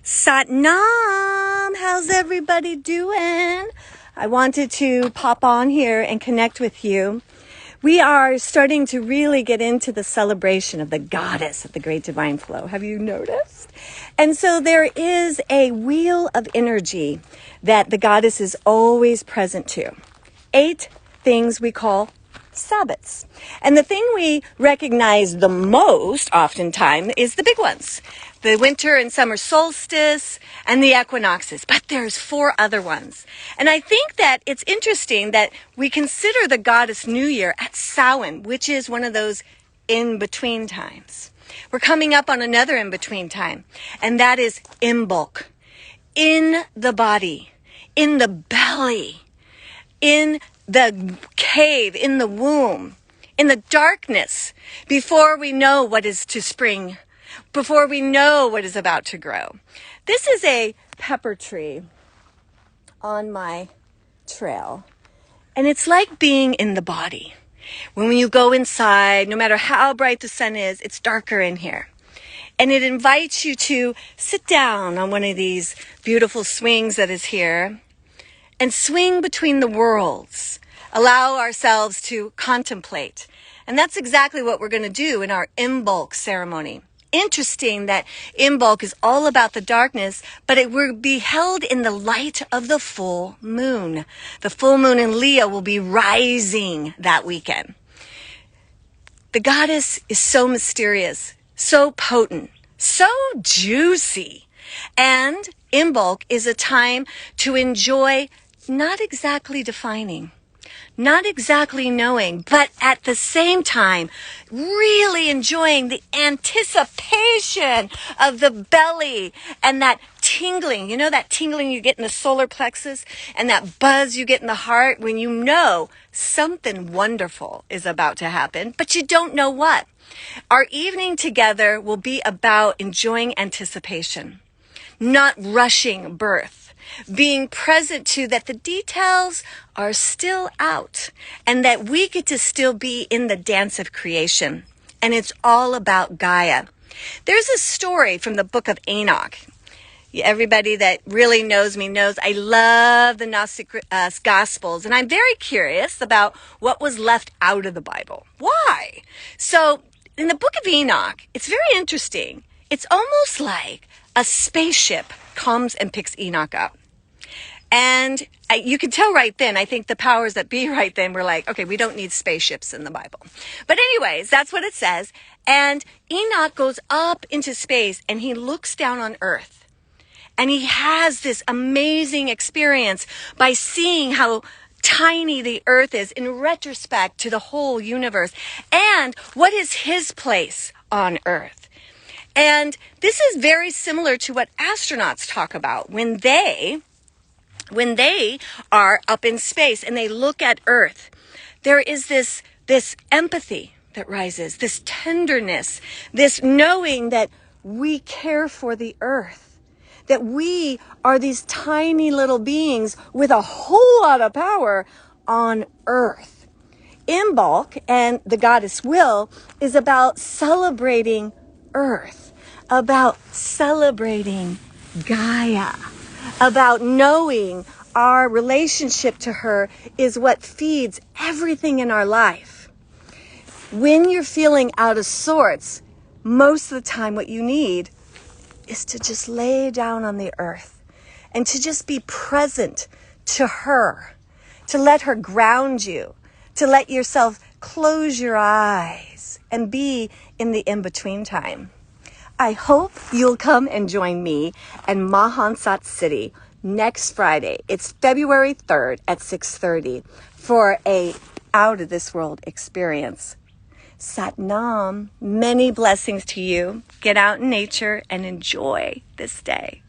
Satnam, how's everybody doing? I wanted to pop on here and connect with you. We are starting to really get into the celebration of the goddess of the great divine flow. Have you noticed? And so there is a wheel of energy that the goddess is always present to. 8 things we call Sabbats. And the thing we recognize the most oftentimes is the big ones. The winter and summer solstice and the equinoxes. But there's 4 other ones. And I think that it's interesting that we consider the goddess New Year at Samhain, which is one of those in-between times. We're coming up on another in-between time, and that is Imbolc. In the body, in the belly, in the cave, in the womb, in the darkness, before we know what is to spring, before we know what is about to grow. This is a pepper tree on my trail, and it's like being in the body. When you go inside, no matter how bright the sun is, it's darker in here. And it invites you to sit down on one of these beautiful swings that is here and swing between the worlds. Allow ourselves to contemplate. And that's exactly what we're going to do in our Imbolc ceremony. Interesting that Imbolc is all about the darkness, but it will be held in the light of the full moon. The full moon in Leo will be rising that weekend. The goddess is so mysterious, so potent, so juicy. And Imbolc is a time to enjoy not exactly defining, not exactly knowing, but at the same time, really enjoying the anticipation of the belly and that tingling. You know that tingling you get in the solar plexus and that buzz you get in the heart when you know something wonderful is about to happen, but you don't know what. Our evening together will be about enjoying anticipation, not rushing birth. Being present to that the details are still out and that we get to still be in the dance of creation. And it's all about Gaia. There's a story from the book of Enoch. Everybody that really knows me knows I love the Gnostic Gospels, and I'm very curious about what was left out of the Bible. Why? So in the book of Enoch, it's very interesting. It's almost like a spaceship comes and picks Enoch up. And you can tell right then, I think the powers that be right then were like, okay, we don't need spaceships in the Bible. But anyways, that's what it says. And Enoch goes up into space and he looks down on Earth. And he has this amazing experience by seeing how tiny the Earth is in retrospect to the whole universe. And what is his place on Earth? And this is very similar to what astronauts talk about when they are up in space and they look at Earth. There is this empathy that rises, this tenderness, this knowing that we care for the Earth, that we are these tiny little beings with a whole lot of power on Earth. Imbolc and the goddess Will is about celebrating Earth, about celebrating Gaia, about knowing our relationship to her is what feeds everything in our life. When you're feeling out of sorts, most of the time what you need is to just lay down on the earth and to just be present to her, to let her ground you, to let yourself close your eyes and be in the in-between time. I hope you'll come and join me in Mahansat City next Friday. It's February 3rd at 6:30 for a out-of-this-world experience. Satnam, many blessings to you. Get out in nature and enjoy this day.